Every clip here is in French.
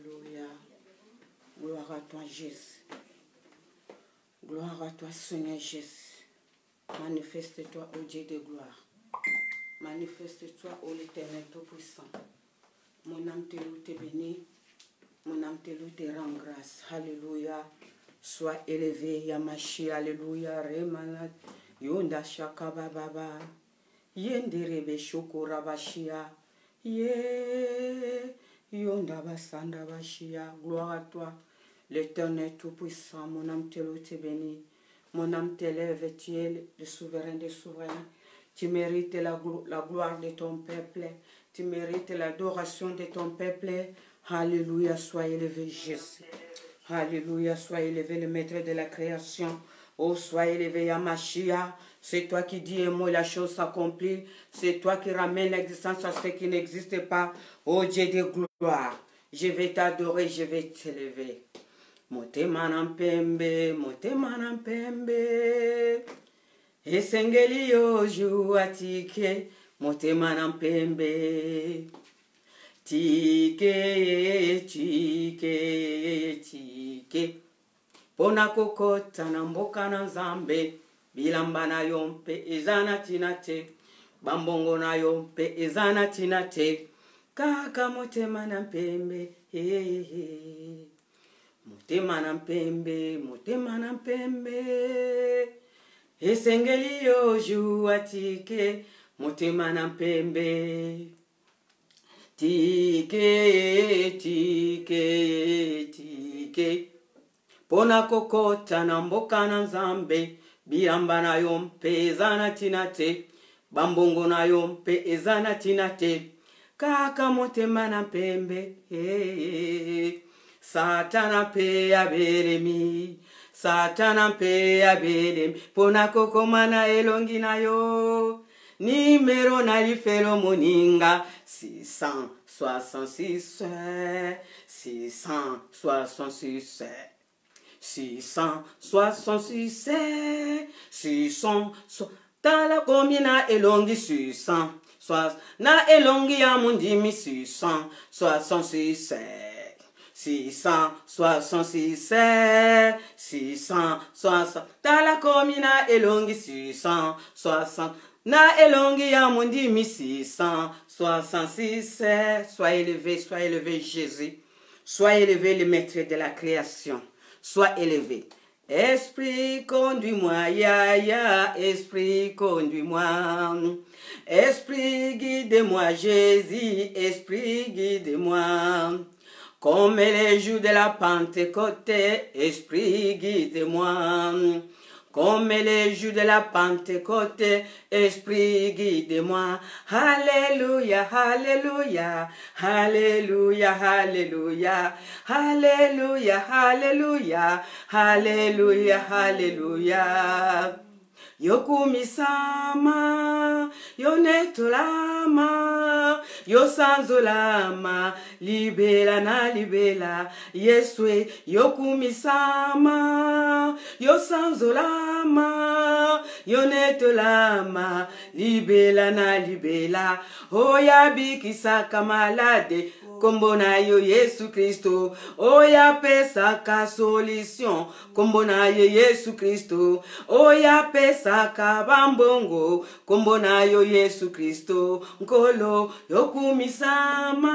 Alléluia. Gloire à toi, Jésus. Gloire à toi, Seigneur Jésus. Manifeste-toi, ô Dieu de gloire. Manifeste-toi, ô l'Éternel Tout-Puissant. Mon âme te loue, te bénit. Mon âme te loue, te rend grâce. Alléluia. Sois élevé, Yamashi. Alléluia. Remanat. Yonda Shakababa. Yenderebe Shokorabashia. Yonda Basanda Bashia. Gloire à toi, l'Éternel Tout-Puissant. Mon âme te loue, te bénit. Mon âme t'élève, tu es le souverain des souverains. Tu mérites la gloire de ton peuple. Tu mérites l'adoration de ton peuple. Alléluia, sois élevé Jésus. Alléluia, sois élevé le maître de la création. Oh, sois élevé Yamashia. C'est toi qui dis un mot et la chose s'accomplit. C'est toi qui ramènes l'existence à ce qui n'existe pas. Oh Dieu de gloire, je vais t'adorer, je vais t'élever. Motema nampembe, motema nampembe. Esengeli yo juatike, motema nampembe. Tike, tike, tike. Pona kokota na mboka na Nzambe. Bilamba na yompe ezana tinate. Bambongo na yompe ezana tinate. Kaka motema nampembe. Motema nampembe, motema nampembe. Esengeli yo juatike, motema nampembe. Tike, tike, tike. Pona kokota na mboka na Nzambe. Bilamba na yompe ezana tinate. Bambongo na yompe ezana tinate. Kaka motema nampembe. Satana pe aberemi. Satana pe aberemi. Pona kokomana elongi na yo. Nimero na lifelo moninga. 666. 666. 666. 600. Tala komina elongi 600. Na elongi ya mundimi 666. 666. 660. Tala komina elongi 660. Na elongi ya mundimi 666. Sois élevé Jésus. Sois élevé le maître de la création. Sois élevé. Esprit, conduis-moi, ya, esprit, conduis-moi. Esprit, guide-moi, Jésus, esprit, guide-moi. Comme les jours de la Pentecôte, esprit, guide-moi. Comme les jours de la Pentecôte, esprit, guide-moi. Alléluia, alléluia, alléluia, alléluia, alléluia, alléluia, alléluia, alléluia. Yokumisama, yonetolama, yosanzolama, libela na libela, Yeswe, yokumisama, yosanzolama, yonetolama, libela na libela, oya bikisaka malade, kombona yo Yesu Kristo, oya pesaka solution, kombona yo Yesu Kristo, oya pesaka bambongo, kombona yo Yesu Kristo, nkolo yokumisama,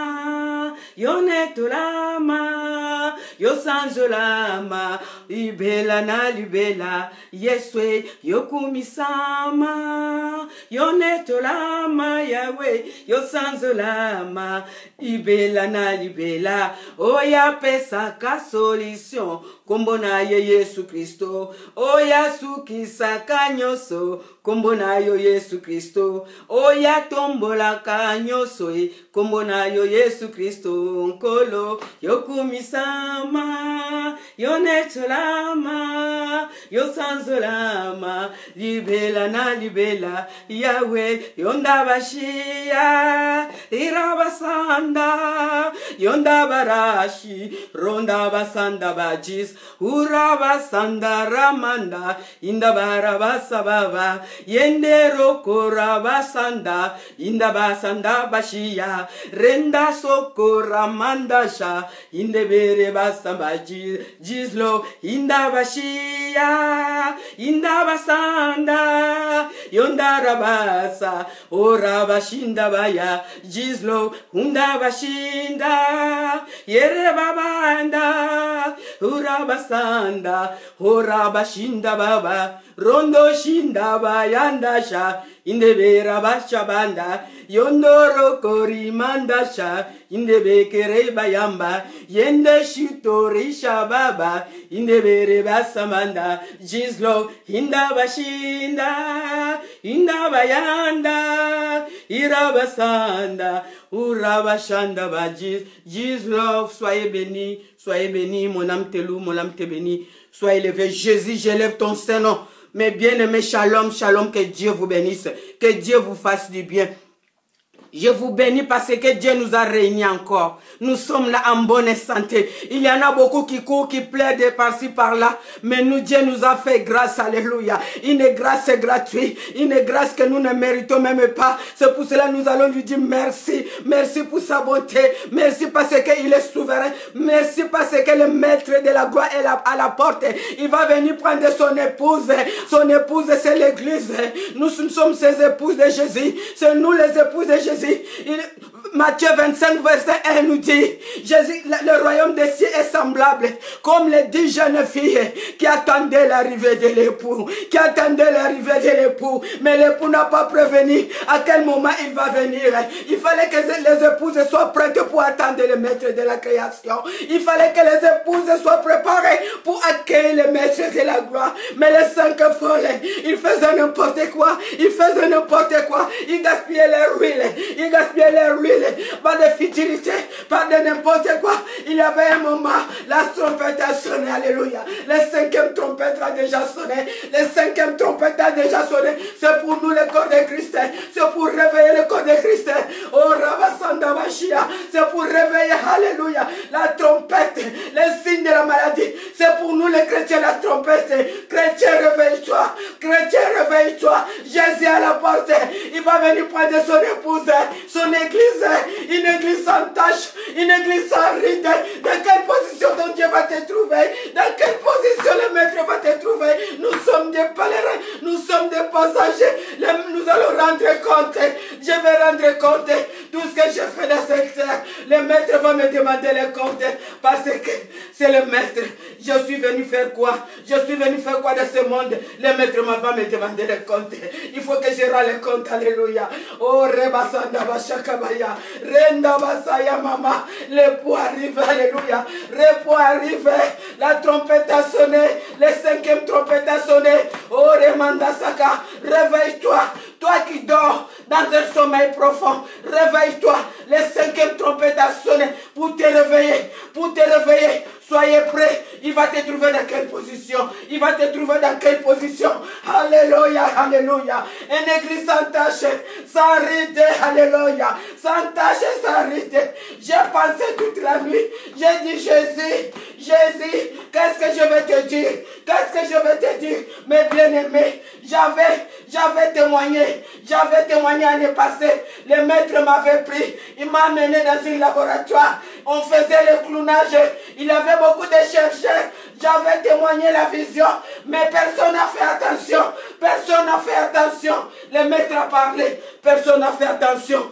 yonetolama, yosanzolama, libela na libela, Yeswe yokumisama, yonetolama, Yahweh yosanzolama, libela na libela, oya pesaka solution, kombona yo Yesu Kristo, oya sukisaka nyoso, kombona yo Yesu Kristo, oya tombolaka nyoso, kombona yo Yesu Kristo, nkolo yokumisama, yonetola sanzolama, yo sanzolama, libela na libela, Yahweh, yonda bashia, irabasanda, yonda barashi, ronda basanda bajis, urabasanda ramanda, inda barabasa baba, yende roko rabasanda, inda basanda bashia, renda soko ramanda sha, inde bere basamba jizlo, inda bashia, inda basanda, yonda rabasa, ora bashinda baya, jizlo, unda bashinda, yere babanda, ura basanda, ora bashinda baba, rondo shinda bayanda sha, inde bera bashabanda, yondoro kori mandasha, inde bekere bayamba, yende shitori shababa, inde bere basamanda, jizlo, inda bashinda, inda bayanda, irabasanda, urabashanda bajiz, jizlo, soyez béni, mon âme te loue, mon âme te bénit, sois élevé, Jésus, j'élève ton Saint-Nom. Mes bien-aimés, shalom, shalom, que Dieu vous bénisse, que Dieu vous fasse du bien. Je vous bénis parce que Dieu nous a réunis encore. Nous sommes là en bonne santé. Il y en a beaucoup qui courent, qui plaident par-ci, par-là. Mais nous, Dieu nous a fait grâce. Alléluia. Une grâce gratuite. Une grâce que nous ne méritons même pas. C'est pour cela que nous allons lui dire merci. Merci pour sa bonté. Merci parce qu'il est souverain. Merci parce que le maître de la gloire est à la porte. Il va venir prendre son épouse. Son épouse, c'est l'église. Nous sommes ses épouses de Jésus. C'est nous les épouses de Jésus. Matthieu 25 verset 1 nous dit, Jésus, le royaume des cieux est semblable comme les 10 jeunes filles qui attendaient l'arrivée de l'époux, mais l'époux n'a pas prévenu à quel moment il va venir. Il fallait que les épouses soient prêtes pour attendre le maître de la création. Il fallait que les épouses soient préparées pour accueillir le maître de la gloire. Mais les 5 folles, ils faisaient n'importe quoi, ils gaspillaient leur huile, pas de futilité, pas de n'importe quoi. Il y avait un moment, la trompette a sonné, alléluia. Le 5e trompette a déjà sonné. C'est pour nous le corps de Christ. C'est pour réveiller le corps de Christ. Oh, Rabasanda Machia. C'est pour réveiller, alléluia, la trompette, les signes de la maladie. C'est pour nous les chrétiens, la trompette. Chrétien, réveille-toi. Jésus à la porte. Il va venir prendre son épouse, son église, une église sans tache, une église sans ride. Dans quelle position ton Dieu va te trouver? Dans quelle position le maître va te trouver? Nous sommes des pèlerins, nous sommes des passagers. Nous allons rendre compte. Je vais rendre compte de tout ce que je fais dans cette terre. Le maître va me demander le compte parce que c'est le maître. Je suis venu faire quoi? Dans ce monde? Le maître va me demander le compte. Il faut que je rende le compte. Alléluia. Oh, Rebasanda Bashakabaya. Renda Basaya Mama. L'époux arrive. Alléluia. L'époux arrive. La trompette a sonné. Le 5e trompette a sonné. Oh, Remanda Saka. Réveille-toi. Toi qui dors dans un sommeil profond. Réveille-toi. Le 5e trompette a sonné pour te réveiller. Soyez prêts. Il va te trouver dans quelle position? Alléluia, alléluia. Une église sans tache, sans ride, alléluia. Sans tache, sans ride. J'ai pensé toute la nuit. J'ai dit, Jésus, qu'est-ce que je vais te dire? Mes bien-aimés, j'avais témoigné l'année passée. Le maître m'avait pris. Il m'a amené dans un laboratoire. On faisait le clonage. Il y avait beaucoup de chercheurs. J'avais témoigné la vision. Mais personne n'a fait attention. Le maître a parlé. Personne n'a fait attention.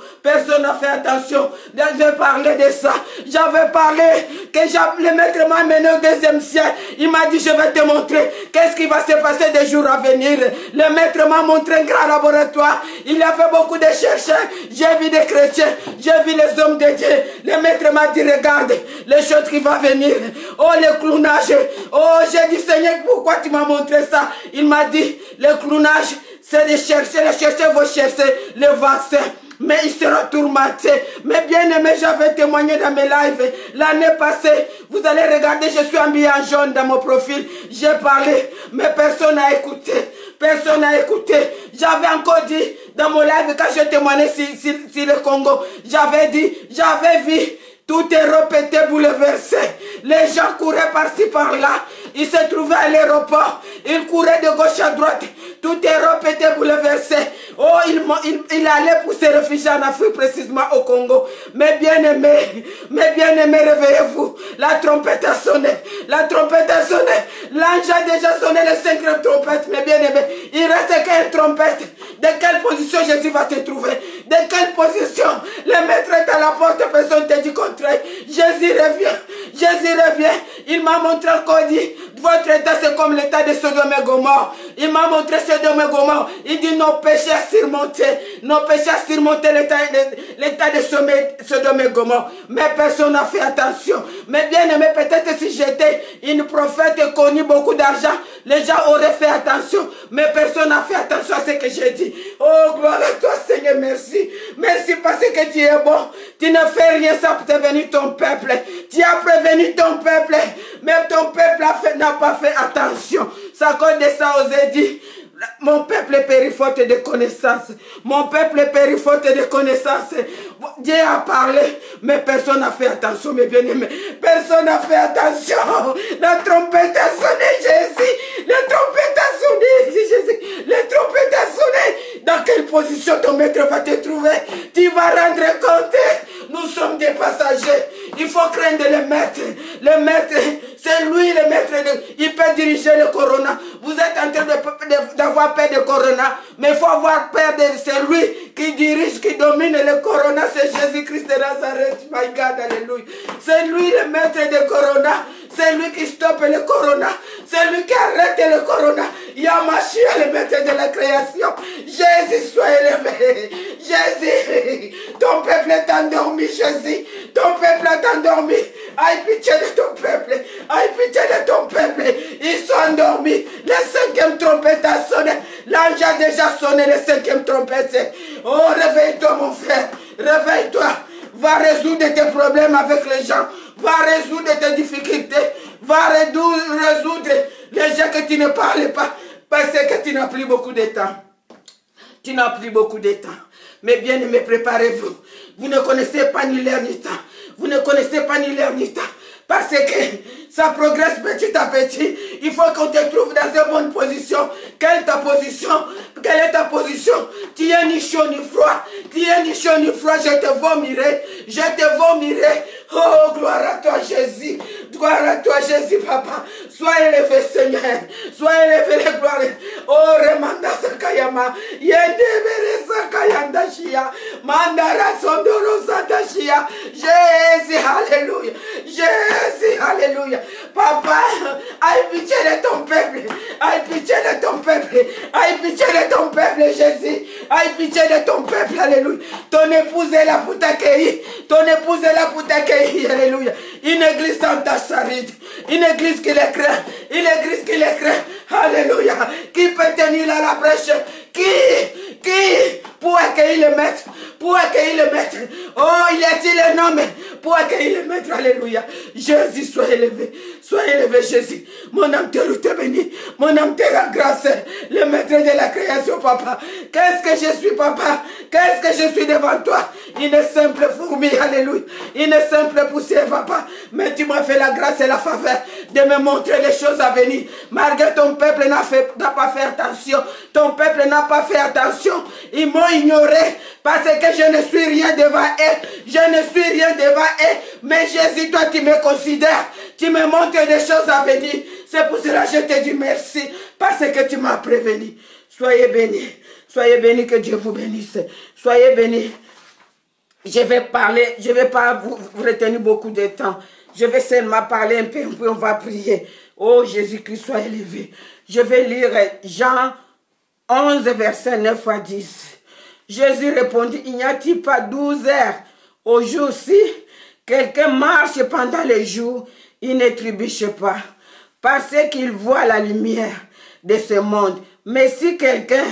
J'avais parlé de ça. J'avais parlé que le maître m'a amené au 2e ciel. Il m'a dit, je vais te montrer qu'est-ce qui va se passer des jours à venir. Le maître m'a montré un grand laboratoire. Il y avait beaucoup de chercheurs. J'ai vu des chrétiens. J'ai vu les hommes de Dieu. Le maître m'a dit, regarde les choses qui vont venir. Oh, le clonage. Oh, j'ai dit, Seigneur, pourquoi tu m'as montré ça? Il m'a dit, le clonage, c'est de chercher. Les chercheurs vont chercher le vaccin. Mais il sera tourmenté. Mais bien aimé, j'avais témoigné dans mes lives l'année passée. Vous allez regarder, je suis habillé en jaune dans mon profil. J'ai parlé, mais personne n'a écouté. Personne n'a écouté. J'avais encore dit dans mon live quand je témoignais sur le Congo. J'avais dit, j'avais vu. Toute Europe était bouleversée. Les gens couraient par-ci par-là. Ils se trouvaient à l'aéroport. Ils couraient de gauche à droite. Toute Europe était bouleversée. Oh, il allait pour se réfugier en Afrique, précisément au Congo. Mes bien-aimés, réveillez-vous. La trompette a sonné. La trompette a sonné. L'ange a déjà sonné le 5e trompette, mes bien-aimés. Il reste qu'une trompette. De quelle position Jésus va se trouver? De quelle position? Le maître est à la porte, personne ne te dit contraire. Jésus revient. Jésus revient. Il m'a montré encore dit, votre état c'est comme l'état de Sodome et Gomorrhe. Il m'a montré Sodome et Gomorre. Il dit nos péchés à surmonter. Nos péchés à surmonter l'état de Sodome et Gomorre. Mais personne n'a fait attention. Mais bien aimé, peut-être si j'étais une prophète et connu beaucoup d'argent, les gens auraient fait attention. Mais personne n'a fait attention à ce que j'ai dit. Oh, gloire à toi Seigneur, merci. Merci parce que tu es bon. Tu ne fais rien sans prévenir ton peuple. Tu as prévenu ton peuple. Mais ton peuple n'a pas fait attention. Ça cause de ça, osé dit. Mon peuple périt faute de connaissances. Mon peuple périt faute de connaissances. Dieu a parlé, mais personne n'a fait attention, mes bien-aimés. Personne n'a fait attention. La trompette a sonné, Jésus. La trompette a sonné, Jésus. La trompette a sonné. Dans quelle position ton maître va te trouver? Tu vas rendre compte. Nous sommes des passagers. Il faut craindre le maître. Le maître, c'est lui le maître. Il peut diriger le corona. Vous êtes en train d'avoir peur de corona. Mais il faut avoir peur de celui qui dirige, qui domine le corona. C'est Jésus-Christ de Nazareth. My God, alléluia. C'est lui le maître de corona. C'est lui qui stoppe le corona. C'est lui qui arrête le corona. Yamashia, le maître de la création. Jésus, sois élevé. Jésus, ton peuple est endormi, Jésus. Ton peuple est endormi. Aie pitié de ton peuple. Aie pitié de ton peuple. Ils sont endormis. Le 5e trompette a sonné. L'ange a déjà sonné le 5e trompette. Oh, réveille-toi, mon frère. Réveille-toi. Va résoudre tes problèmes avec les gens. Va résoudre tes difficultés. Va résoudre les gens que tu ne parles pas. Parce que tu n'as plus beaucoup de temps. Tu n'as plus beaucoup de temps. Mais bien aimés, préparez-vous. Vous ne connaissez pas ni l'heure ni temps. Vous ne connaissez pas ni l'heure ni temps. Parce que ça progresse petit à petit. Il faut qu'on te trouve dans une bonne position. Quelle est ta position? Quelle est ta position? Tu es ni chaud ni froid. Tu es ni chaud ni froid. Je te vomirai. Je te vomirai. Oh, gloire à toi, Jésus. Gloire à toi, Jésus, papa. Sois élevé, Seigneur. Sois élevé, les gloires. Oh, remanda sakayama. Yendebere sakayanda shia. Mandara sondoro sadashia. Jésus, alléluia. Jésus, alléluia. Papa, aie pitié de ton peuple. Aie pitié de ton peuple. Aie pitié de ton peuple, Jésus. Aie pitié de ton peuple, alléluia. Ton épouse est là pour t'accueillir. Ton épouse est là pour t'accueillir, alléluia. Une église sans tacharide. Une église qui les craint. Une église qui les craint. Alléluia. Qui peut tenir là la brèche? Qui pour accueillir le maître? Pour accueillir le maître. Oh, il a-t-il un homme pour accueillir le maître? Alléluia. Jésus, sois élevé. Sois élevé, Jésus. Mon âme te loue, te bénit. Mon âme te rend grâce. Le maître de la création, papa. Qu'est-ce que je suis, papa? Qu'est-ce que je suis devant toi? Une simple fourmi, alléluia. Une simple poussière, papa. Mais tu m'as fait la grâce et la faveur de me montrer les choses à venir. Malgré ton peuple n'a pas fait attention. Ton peuple n'a pas fait attention. Ils m'ont ignoré parce que je ne suis rien devant eux. Je ne suis rien devant eux. Mais Jésus, toi, tu me considères. Tu me montres des choses à venir. C'est pour cela que je te dis merci. Parce que tu m'as prévenu. Soyez bénis. Soyez bénis, que Dieu vous bénisse. Soyez bénis. Je vais parler, je ne vais pas vous retenir beaucoup de temps. Je vais seulement parler un peu, on va prier. Oh Jésus-Christ, sois élevé. Je vais lire Jean 11, verset 9 à 10. Jésus répondit, il n'y a-t-il pas 12 heures au jour si quelqu'un marche pendant le jour, il ne trébuche pas, parce qu'il voit la lumière de ce monde. Mais si quelqu'un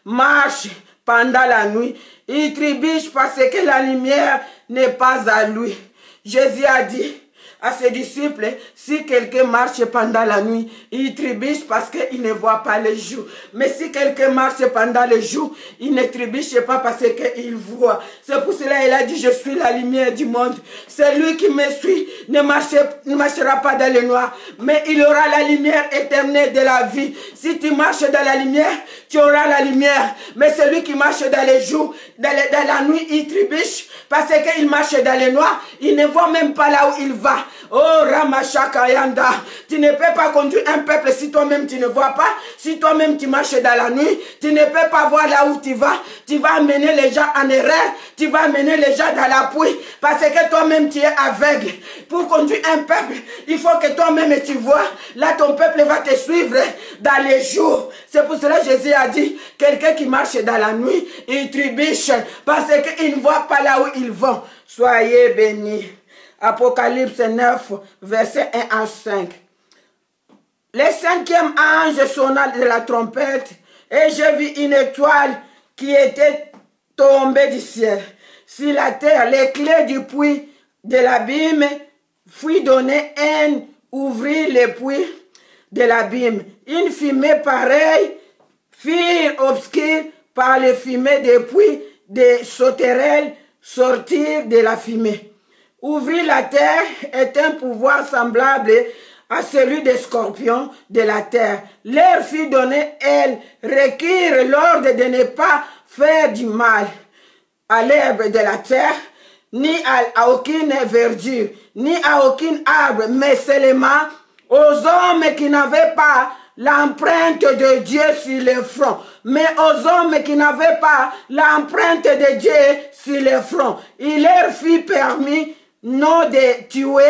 marche pendant la nuit, il trébuche parce que la lumière n'est pas à lui. Jésus a dit à ses disciples, si quelqu'un marche pendant la nuit, il trébuche parce qu'il ne voit pas le jour. Mais si quelqu'un marche pendant le jour, il ne trébuche pas parce qu'il voit. C'est pour cela qu'il a dit, je suis la lumière du monde. Celui qui me suit ne marchera pas dans le noir, mais il aura la lumière éternelle de la vie. Si tu marches dans la lumière, tu auras la lumière. Mais celui qui marche dans les jours, dans la nuit, il trébuche parce qu'il marche dans le noir. Il ne voit même pas là où il va. Oh Ramachakayanda, tu ne peux pas conduire un peuple si toi-même tu ne vois pas. Si toi-même tu marches dans la nuit, tu ne peux pas voir là où tu vas. Tu vas amener les gens en erreur. Tu vas amener les gens dans la pluie parce que toi-même tu es aveugle. Pour conduire un peuple, il faut que toi-même tu vois. Là ton peuple va te suivre dans les jours. C'est pour cela que Jésus a dit, quelqu'un qui marche dans la nuit, il trébuche parce qu'il ne voit pas là où ils vont. Soyez bénis. Apocalypse 9, versets 1 à 5. Le cinquième ange sonna de la trompette et je vis une étoile qui était tombée du ciel. Sur la terre, les clés du puits de l'abîme furent données, un ouvrit les puits de l'abîme. Une fumée pareille fut obscure par les fumées des puits des sauterelles sortir de la fumée. Ouvrir la terre est un pouvoir semblable à celui des scorpions de la terre. Leur fut donné, elles requirent l'ordre de ne pas faire du mal à l'herbe de la terre, ni à aucune verdure, ni à aucun arbre, mais seulement aux hommes qui n'avaient pas l'empreinte de Dieu sur le front. Mais aux hommes qui n'avaient pas l'empreinte de Dieu sur le front, il leur fut permis non de tuer,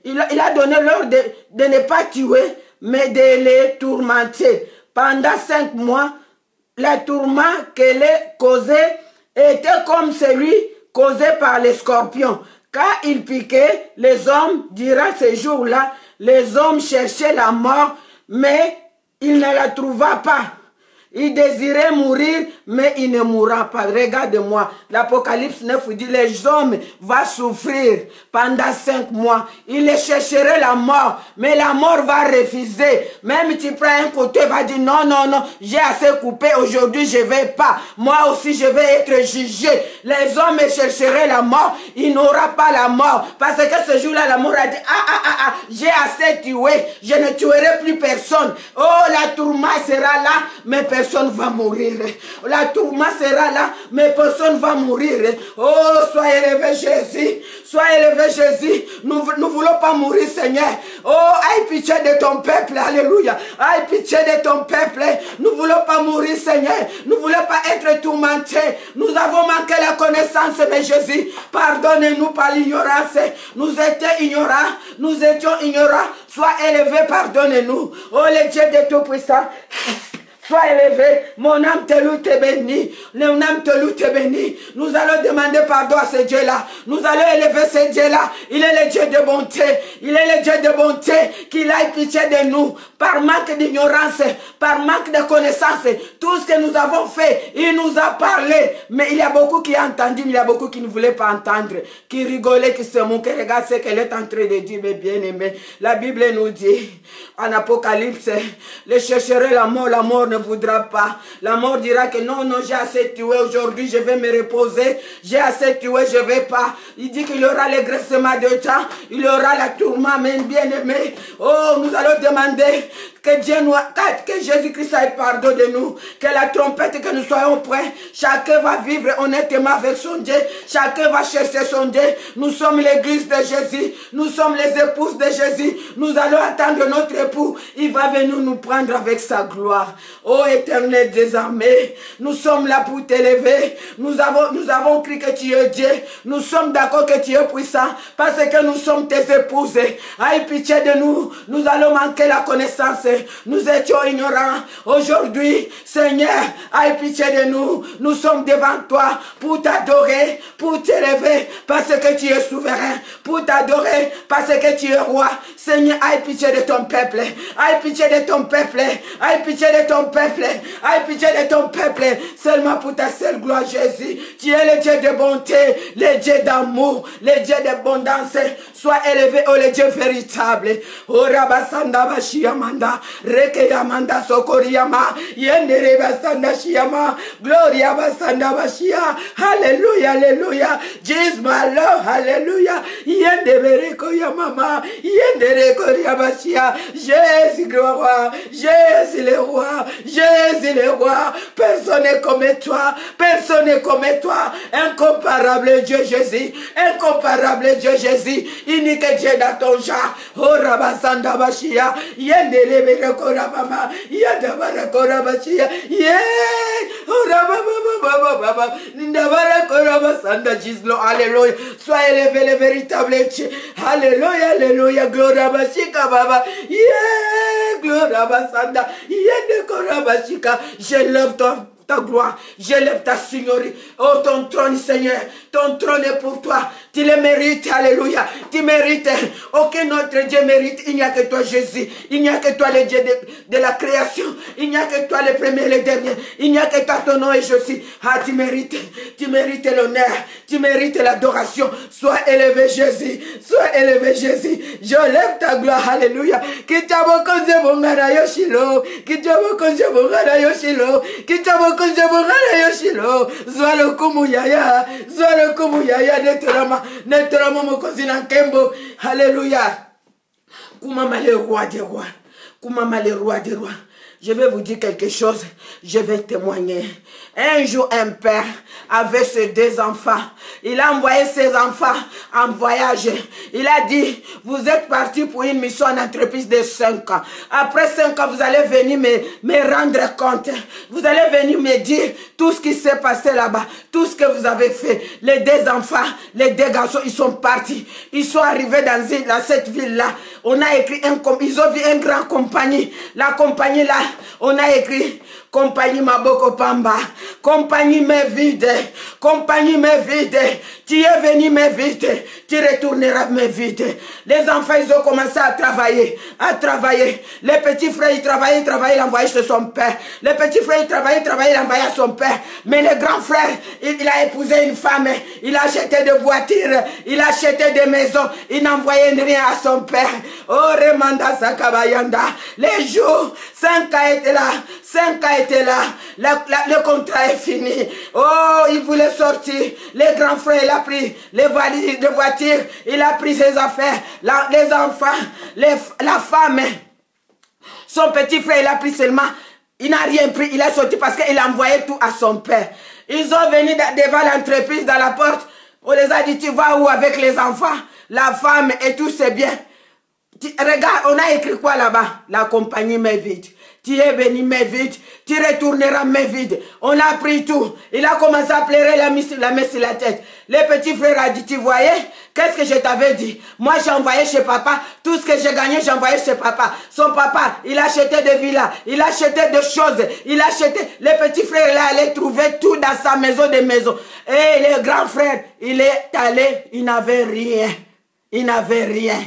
il a donné l'ordre de ne pas tuer, mais de les tourmenter. Pendant 5 mois, le tourment qu'elle causait était comme celui causé par les scorpions. Quand ils piquaient les hommes, durant ces jours-là, les hommes cherchaient la mort, mais ils ne la trouvaient pas. Il désirait mourir, mais il ne mourra pas. Regarde-moi, l'Apocalypse 9 dit, les hommes vont souffrir pendant 5 mois. Ils chercheraient la mort, mais la mort va refuser. Même tu prends un côté, va dire, non, non, non, j'ai assez coupé, aujourd'hui je ne vais pas. Moi aussi je vais être jugé. Les hommes chercheraient la mort, il n'aura pas la mort. Parce que ce jour-là, la mort a dit, j'ai assez tué, je ne tuerai plus personne. Oh, la tourmente sera là, mais personne va mourir. La tourmente sera là, mais personne va mourir. Oh, sois élevé Jésus. Sois élevé Jésus. Nous ne voulons pas mourir, Seigneur. Oh, aie pitié de ton peuple. Alléluia. Aie pitié de ton peuple. Nous ne voulons pas mourir, Seigneur. Nous ne voulons pas être tourmentés. Nous avons manqué la connaissance, mais Jésus, pardonne-nous par l'ignorance. Nous étions ignorants. Nous étions ignorants. Sois élevé, pardonne-nous. Oh, le Dieu de Tout-Puissant. Sois élevé, mon âme te loue, te bénit. Mon âme te loue, te bénit. Nous allons demander pardon à ce Dieu-là. Nous allons élever ce Dieu-là. Il est le Dieu de bonté. Il est le Dieu de bonté. Qu'il ait pitié de nous. Par manque d'ignorance, par manque de connaissance, tout ce que nous avons fait, il nous a parlé. Mais il y a beaucoup qui ont entendu, mais il y a beaucoup qui ne voulaient pas entendre. Qui rigolaient, qui se moquaient. Regarde ce qu'elle est en train de dire, mes bien-aimés. La Bible nous dit, en Apocalypse, les chercherez la mort ne voudra pas. La mort dira que non, non, j'ai assez tué aujourd'hui, je vais me reposer. J'ai assez tué, je ne vais pas. Il dit qu'il y aura le graissement de temps, il y aura la tourmente, mais bien-aimé. Oh, nous allons demander que Dieu nous, que Jésus-Christ ait pardon de nous, que la trompette, que nous soyons prêts. Chacun va vivre honnêtement avec son Dieu. Chacun va chercher son Dieu. Nous sommes l'église de Jésus. Nous sommes les épouses de Jésus. Nous allons attendre notre époux. Il va venir nous prendre avec sa gloire. Ô éternel des armées, nous sommes là pour t'élever. Nous avons cru que tu es Dieu. Nous sommes d'accord que tu es puissant parce que nous sommes tes épouses. Aie pitié de nous. Nous allons manquer la connaissance. nous étions ignorants. Aujourd'hui, Seigneur, aie pitié de nous. Nous sommes devant toi pour t'adorer, pour t'élever, parce que tu es souverain, pour t'adorer, parce que tu es roi. Seigneur, aie pitié de ton peuple. Aie pitié de ton peuple. Aie pitié de ton peuple. Aie pitié de ton peuple. Seulement pour ta seule gloire, Jésus. Tu es le Dieu de bonté, le Dieu d'amour, le Dieu d'abondance. Sois élevé, oh le Dieu véritable. Oh Rabasanda Bashiamanda, Rekeyamanda Sokoriama, Yendere Basanda Shiama, Gloria Basanda Bashia. Alléluia, alléluia. Jesus my Lord, alléluia. Yendere Koyamama, Yendere Koryabashia. Jésus le roi, Jésus le roi, Jésus le roi. Personne n'est comme toi, personne n'est comme toi. Incomparable Dieu Jésus, incomparable Dieu Jésus, unique Dieu dans ton genre. Oh Rabasanda Bashia, Yendere Korabama, Yadabara Korabashia, yeah, oh Rababa, Nindabara Korabasanda Gislo, alléluia. Sois élevé le véritable Dieu, alléluia, alléluia, gloria Bashika Baba, yeah, gloria Basanda, Yende Korabashika, je lève ta gloire, j'élève ta seigneurie. Oh, ton trône, Seigneur, ton trône est pour toi. Tu le mérites, alléluia. Tu mérites. Aucun autre Dieu mérite. Il n'y a que toi, Jésus. Il n'y a que toi, le Dieu de la création. Il n'y a que toi, le premier et le dernier. Il n'y a que toi, ton nom est Jésus. Ah, tu mérites l'honneur. Tu mérites l'adoration. Sois élevé, Jésus. Sois élevé, Jésus. Je lève ta gloire, alléluia. Kitabo konze bongana yoshilo. Kitabo konze bongana yoshilo. Kitabo konze bongana yoshilo. Sois le kumuyaya. Sois le kumuyaya de Torama. Netramo mokozi na kembo. Alléluia. Kumama le roi des rois. Kumama le roi des rois. Je vais vous dire quelque chose. Je vais témoigner. Un jour, un père avait ses deux enfants. Il a envoyé ses enfants en voyage. Il a dit, vous êtes partis pour une mission en entreprise de 5 ans. Après 5 ans, vous allez venir me rendre compte. Vous allez venir me dire tout ce qui s'est passé là-bas. Tout ce que vous avez fait. Les deux enfants, les deux garçons, ils sont partis. Ils sont arrivés dans cette ville-là. On a écrit, ils ont vu une grande compagnie. La compagnie là, on a écrit compagnie Maboko Pamba, compagnie mais vide, compagnie mais vide. Tu es venu mais vide, tu retourneras mais vide. Les enfants, ils ont commencé à travailler. Les petits frères, ils travaillaient, ils l'envoyaient chez son père. Les petits frères, ils travaillaient, ils l'envoyaient à son père. Mais le grand frère, il a épousé une femme, il a acheté des voitures, il a acheté des maisons, il n'envoyait rien à son père. Oh, Remanda Sakabayanda. Les jours, 5 ans étaient là, 5 ans étaient là. Le contrat est fini. Oh, il voulait sortir. Le grand frère, il a pris les valises de voiture, il a pris ses affaires, les enfants, la femme. Son petit frère, il a pris seulement, il n'a rien pris, il a sorti parce qu'il a envoyé tout à son père. Ils sont venus devant l'entreprise, dans la porte. On les a dit, tu vas où avec les enfants, la femme et tout, c'est bien. Regarde, on a écrit quoi là-bas? La compagnie mais vide. Tu es venu mais vide, tu retourneras mais vide. On a pris tout. Il a commencé à pleurer la main sur la tête. Le petit frère a dit, tu voyais, qu'est-ce que je t'avais dit? Moi, j'ai envoyé chez papa. Tout ce que j'ai gagné, j'ai envoyé chez papa. Son papa, il a acheté des villas. Il a acheté des choses. Il a acheté... Le petit frère, il est allé trouver tout dans sa maison de maison. Et le grand frère, il est allé, il n'avait rien. Il n'avait rien.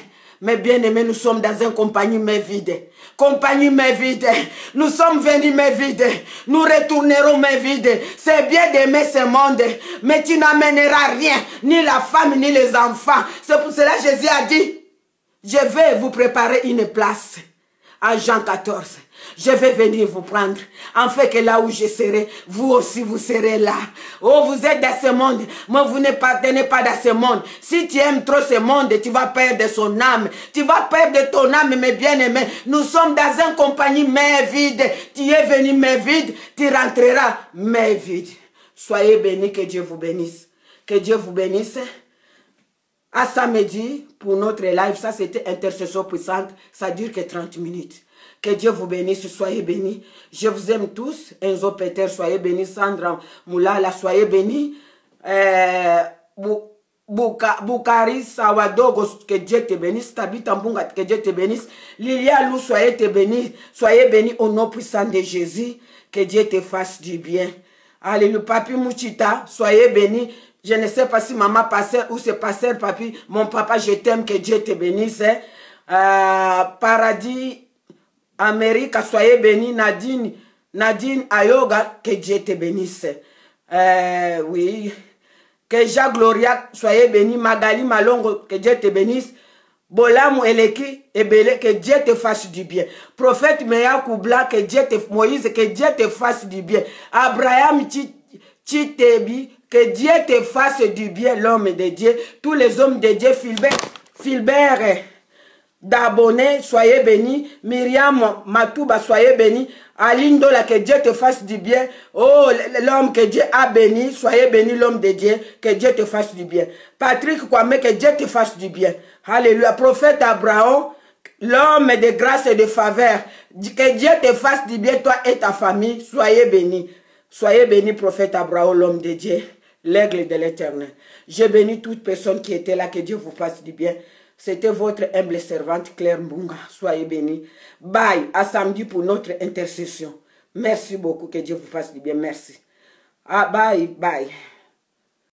Mais bien aimé, nous sommes dans une compagnie mais vide. Compagnie mais vide. Nous sommes venus mais vide. Nous retournerons mais vide. C'est bien d'aimer ce monde, mais tu n'amèneras rien, ni la femme, ni les enfants. C'est pour cela que Jésus a dit, je vais vous préparer une place. À Jean 14. Je vais venir vous prendre, en fait que là où je serai, vous aussi vous serez là. Oh, vous êtes dans ce monde, mais vous n'appartenez pas dans ce monde. Si tu aimes trop ce monde, tu vas perdre son âme. Tu vas perdre ton âme, mes bien-aimés. Nous sommes dans une compagnie mais vide. Tu es venu mais vide, tu rentreras mais vide. Soyez bénis, que Dieu vous bénisse. Que Dieu vous bénisse. À samedi, pour notre live, ça c'était intercession puissante, ça dure que 30 minutes. Que Dieu vous bénisse, soyez bénis. Je vous aime tous. Enzo Peter, soyez bénis. Sandra Moulala, soyez bénis. Boukari Sawadogo, que Dieu te bénisse. Tabitha Mbunga, que Dieu te bénisse. Lilia Lou, soyez te bénis. Soyez bénis au nom puissant de Jésus. Que Dieu te fasse du bien. Alléluia. Papi Mouchita, soyez bénis. Je ne sais pas si maman passait ou c'est pasteur, papi. Mon papa, je t'aime, que Dieu te bénisse. Paradis, Amérique, soyez bénis. Nadine Ayoga, que Dieu te bénisse. Oui. Que Jacques Gloria, soyez bénis. Magali Malongo, que Dieu te bénisse. Bolam Eleki, Ebele, que Dieu te fasse du bien. Prophète Meya Koubla, que Dieu te Moïse, que Dieu te fasse du bien. Abraham Chitebi, que Dieu te fasse du bien, l'homme de Dieu. Tous les hommes de Dieu, Filbert d'abonnés, soyez bénis. Myriam Matouba, soyez bénis. Aline Dola, que Dieu te fasse du bien. Oh, l'homme que Dieu a béni, soyez béni, l'homme de Dieu, que Dieu te fasse du bien. Patrick Kwame, que Dieu te fasse du bien. Alléluia. Prophète Abraham, l'homme de grâce et de faveur, que Dieu te fasse du bien, toi et ta famille, soyez bénis. Soyez bénis, prophète Abraham, l'homme de Dieu, l'aigle de l'Éternel. Je bénis toute personne qui était là, que Dieu vous fasse du bien. C'était votre humble servante Claire Mbunga. Soyez bénis. Bye. À samedi pour notre intercession. Merci beaucoup. Que Dieu vous fasse du bien. Merci. Ah, bye. Bye.